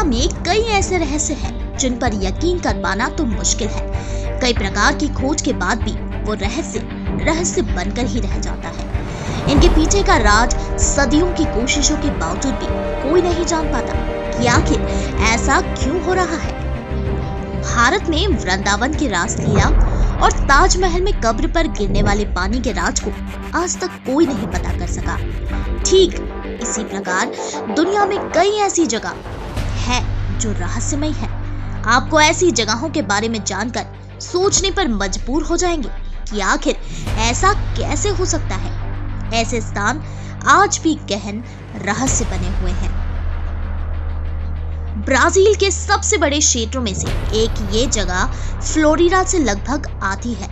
में कई ऐसे रहस्य हैं जिन पर यकीन कर पाना तो मुश्किल है। कई प्रकार की खोज के बाद भी वो रहस्य बनकर ही रह जाता है। इनके पीछे का राज सदियों की कोशिशों के बावजूद भी कोई नहीं जान पाता कि आखिर ऐसा क्यों हो रहा है। भारत में वृंदावन की रासलीला और ताजमहल में कब्र पर गिरने वाले पानी के राज को आज तक कोई नहीं पता कर सका। ठीक इसी प्रकार दुनिया में कई ऐसी जगह है जो रहस्यमय है। आपको ऐसी जगहों के बारे में जानकर सोचने पर मजबूर हो जाएंगे कि आखिर ऐसा कैसे हो सकता है। ऐसे स्थान आज भी गहन रहस्य बने हुए हैं। ब्राजील के सबसे बड़े क्षेत्रों में से एक ये जगह फ्लोरिडा से लगभग आधी है।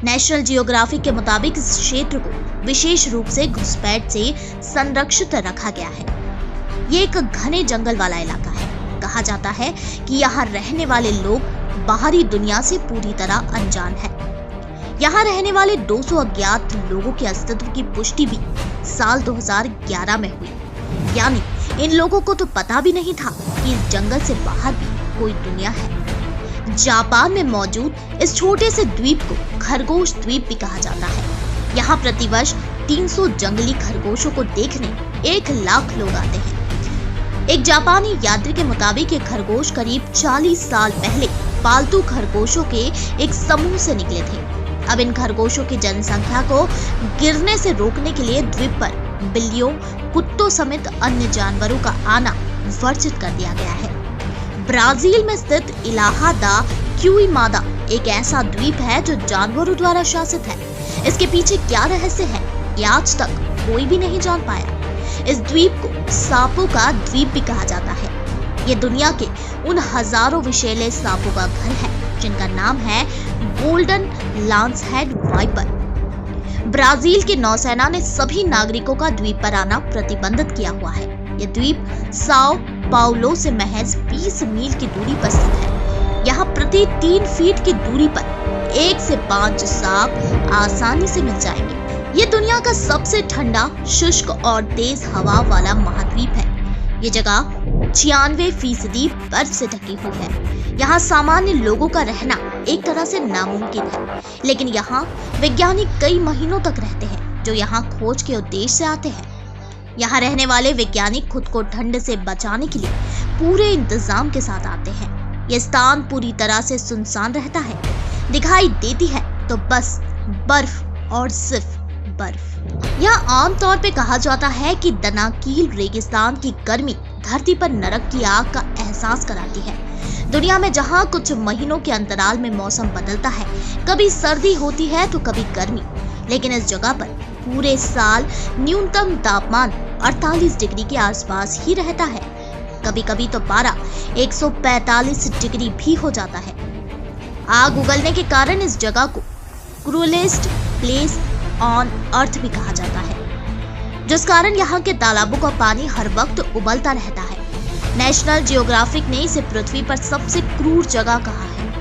नेशनल जियोग्राफिक के मुताबिक इस क्षेत्र को विशेष रूप से घुसपैठ से संरक्षित रखा गया है। ये एक घने जंगल वाला इलाका है। कहा जाता है कि यहाँ रहने वाले लोग बाहरी दुनिया से पूरी तरह अनजान है। यहाँ रहने वाले 200 अज्ञात लोगों के अस्तित्व की पुष्टि भी साल 2011 में हुई। यानी इन लोगों को तो पता भी नहीं था कि इस जंगल से बाहर भी कोई दुनिया है। जापान में मौजूद इस छोटे से द्वीप को खरगोश द्वीप भी कहा जाता है। यहाँ प्रतिवर्ष 300 जंगली खरगोशों को देखने 1 लाख लोग आते हैं। एक जापानी यात्री के मुताबिक ये खरगोश करीब 40 साल पहले पालतू खरगोशों के एक समूह से निकले थे। अब इन खरगोशों की जनसंख्या को गिरने से रोकने के लिए द्वीप पर बिल्लियों, कुत्तों समेत अन्य जानवरों का आना वर्जित कर दिया गया है। ब्राजील में स्थित इलाहा दा क्यूइमादा एक ऐसा द्वीप है जो जानवरों द्वारा शासित है। इसके पीछे क्या रहस्य है ये आज तक कोई भी नहीं जान पाया। इस द्वीप को सांपों का द्वीप भी कहा जाता है। ये दुनिया के उन हजारों विषैले सांपों का घर है जिनका नाम है गोल्डन लांसहेड वाइपर। ब्राजील की नौसेना ने सभी नागरिकों का द्वीप पर आना प्रतिबंधित किया हुआ है। ये द्वीप साओ पाउलो से महज 20 मील की दूरी पर स्थित है। यहाँ प्रति 3 फीट की दूरी पर 1 से 5 सांप आसानी से मिल जाएंगे। ये दुनिया का सबसे ठंडा, शुष्क और तेज हवा वाला महाद्वीप है। ये जगह 96% बर्फ से ढकी हुई है। यहाँ सामान्य लोगों का रहना एक तरह से नामुमकिन है, लेकिन यहाँ वैज्ञानिक कई महीनों तक रहते हैं जो यहाँ खोज के उद्देश्य से आते हैं। यहाँ रहने वाले वैज्ञानिक खुद को ठंड से बचाने के लिए पूरे इंतजाम के साथ आते हैं। ये स्थान पूरी तरह से सुनसान रहता है। दिखाई देती है तो बस बर्फ और सिर्फ बर्फ। यहाँ आमतौर पे कहा जाता है कि दनाकील रेगिस्तान की गर्मी धरती पर नरक की आग का एहसास कराती है। दुनिया में जहाँ कुछ महीनों के अंतराल में मौसम बदलता है, कभी सर्दी होती है तो कभी गर्मी, लेकिन इस जगह पर पूरे साल न्यूनतम तापमान 48 डिग्री के आसपास ही रहता है। कभी कभी तो पारा 145 डिग्री भी हो जाता है। आग उगलने के कारण इस जगह को क्रूलेस्ट प्लेस ऑन अर्थ भी कहा जाता है, जिस कारण यहाँ के तालाबों का पानी हर वक्त उबलता रहता है। नेशनल जियोग्राफिक ने इसे पृथ्वी पर सबसे क्रूर जगह कहा है।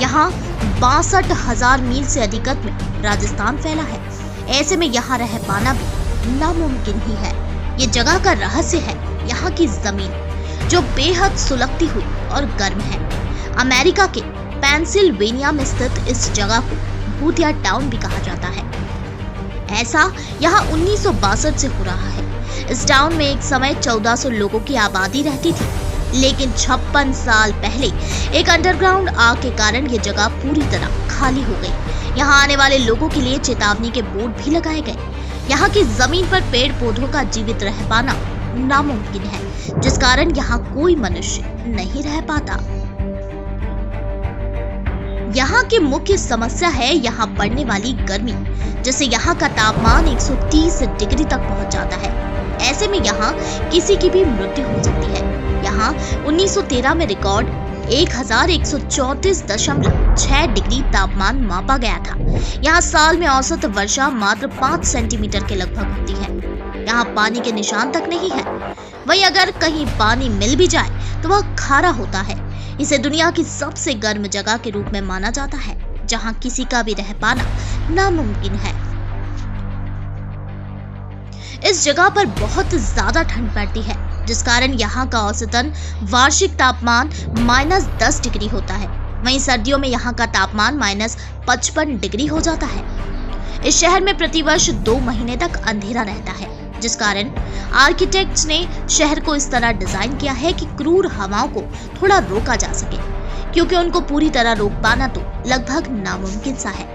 यहाँ 62,000 मील से अधिकत में राजस्थान फैला है। ऐसे में यहाँ रह पाना भी नामुमकिन ही है। ये जगह का रहस्य है यहाँ की जमीन, जो बेहद सुलगती हुई और गर्म है। अमेरिका के पेंसिल्वेनिया में स्थित इस जगह को भूतिया टाउन भी कहा जाता है। ऐसा यहाँ 1962 से हो रहा है। इस टाउन में एक समय 1400 लोगों की आबादी रहती थी, लेकिन 56 साल पहले एक अंडरग्राउंड आग के कारण ये जगह पूरी तरह खाली हो गई। यहाँ आने वाले लोगों के लिए चेतावनी के बोर्ड भी लगाए गए। यहाँ की जमीन पर पेड़ पौधों का जीवित रह पाना नामुमकिन है, जिस कारण यहाँ कोई मनुष्य नहीं रह पाता। यहाँ की मुख्य समस्या है यहाँ पड़ने वाली गर्मी, जिससे यहाँ का तापमान 130 डिग्री तक पहुँच जाता है। ऐसे में यहाँ किसी की भी मृत्यु हो सकती है। यहाँ 1913 में रिकॉर्ड 1134.6 डिग्री तापमान मापा गया था। यहाँ साल में औसत वर्षा मात्र 5 सेंटीमीटर के लगभग होती है। यहाँ पानी के निशान तक नहीं है। वहीं अगर कहीं पानी मिल भी जाए तो वह खारा होता है। इसे दुनिया की सबसे गर्म जगह के रूप में माना जाता है, जहाँ किसी का भी रह पाना नामुमकिन है। इस जगह पर बहुत ज्यादा ठंड पड़ती है। जिस कारण यहाँ का औसतन वार्षिक तापमान -10 डिग्री होता है। वहीं सर्दियों में यहाँ का तापमान -55 डिग्री हो जाता है। इस शहर में प्रतिवर्ष 2 महीने तक अंधेरा रहता है, जिस कारण आर्किटेक्ट्स ने शहर को इस तरह डिजाइन किया है कि क्रूर हवाओं को थोड़ा रोका जा सके, क्योंकि उनको पूरी तरह रोक पाना तो लगभग नामुमकिन सा है।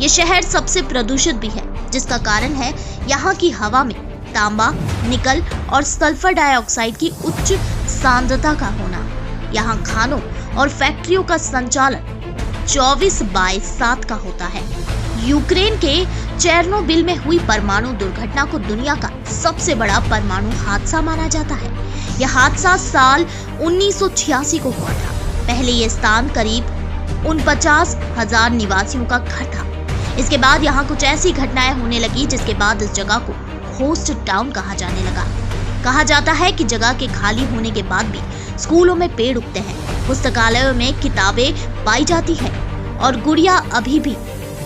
ये शहर सबसे प्रदूषित भी है, जिसका कारण है यहाँ की हवा में तांबा, निकल और सल्फर डाइऑक्साइड की उच्च सांद्रता का होना। यहाँ खानों और फैक्ट्रियों का संचालन 24/7 का होता है। यूक्रेन के चेरनोबिल में हुई परमाणु दुर्घटना को दुनिया का सबसे बड़ा परमाणु हादसा माना जाता है। यह हादसा साल 1986 को हुआ था। पहले यह स्थान करीब 49,000 निवासियों का घर था। इसके बाद यहाँ कुछ ऐसी घटनाएं होने लगी, जिसके बाद इस जगह को होस्ट टाउन कहा जाने लगा। कहा जाता है कि जगह के खाली होने के बाद भी स्कूलों में पेड़ उगते हैं, पुस्तकालयों में किताबें पाई जाती हैं और गुड़िया अभी भी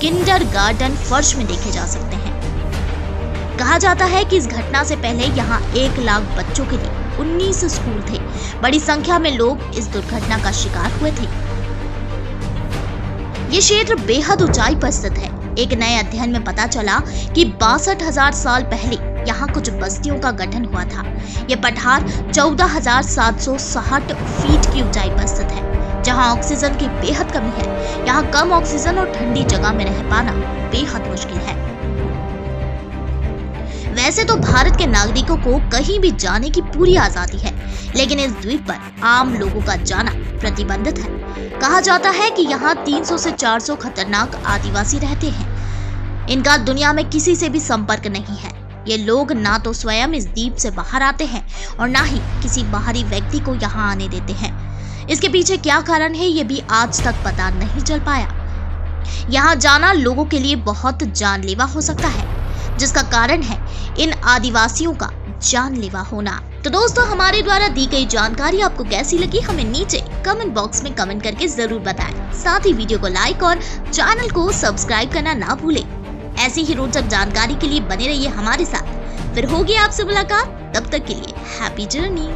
किंडरगार्टन फर्श में देखे जा सकते हैं। कहा जाता है कि इस घटना से पहले यहाँ 1 लाख बच्चों के लिए 19 स्कूल थे। बड़ी संख्या में लोग इस दुर्घटना का शिकार हुए थे। ये क्षेत्र बेहद ऊंचाई पर स्थित है। एक नए अध्ययन में पता चला कि 62,000 साल पहले यहाँ कुछ बस्तियों का गठन हुआ था। ये पठार 14,760 फीट की ऊंचाई पर स्थित है, जहाँ ऑक्सीजन की बेहद कमी है। यहाँ कम ऑक्सीजन और ठंडी जगह में रह पाना बेहद मुश्किल है। वैसे तो भारत के नागरिकों को कहीं भी जाने की पूरी आजादी है, लेकिन इस द्वीप पर आम लोगों का जाना प्रतिबंधित है। कहा जाता है कि यहाँ 300 से 400 खतरनाक आदिवासी रहते हैं। इनका दुनिया में किसी से भी संपर्क नहीं है। ये लोग ना तो स्वयं इस द्वीप से बाहर आते हैं और ना ही किसी बाहरी व्यक्ति को यहाँ आने देते हैं। इसके पीछे क्या कारण है, ये भी आज तक पता नहीं चल पाया। यहाँ जाना लोगों के लिए बहुत जानलेवा हो सकता है, जिसका कारण है इन आदिवासियों का जानलेवा होना। तो दोस्तों, हमारे द्वारा दी गई जानकारी आपको कैसी लगी, हमें नीचे कमेंट बॉक्स में कमेंट करके जरूर बताएं। साथ ही वीडियो को लाइक और चैनल को सब्सक्राइब करना ना भूलें। ऐसी ही रोचक जानकारी के लिए बने रहिए हमारे साथ। फिर होगी आपसे मुलाकात, तब तक के लिए हैप्पी जर्नी।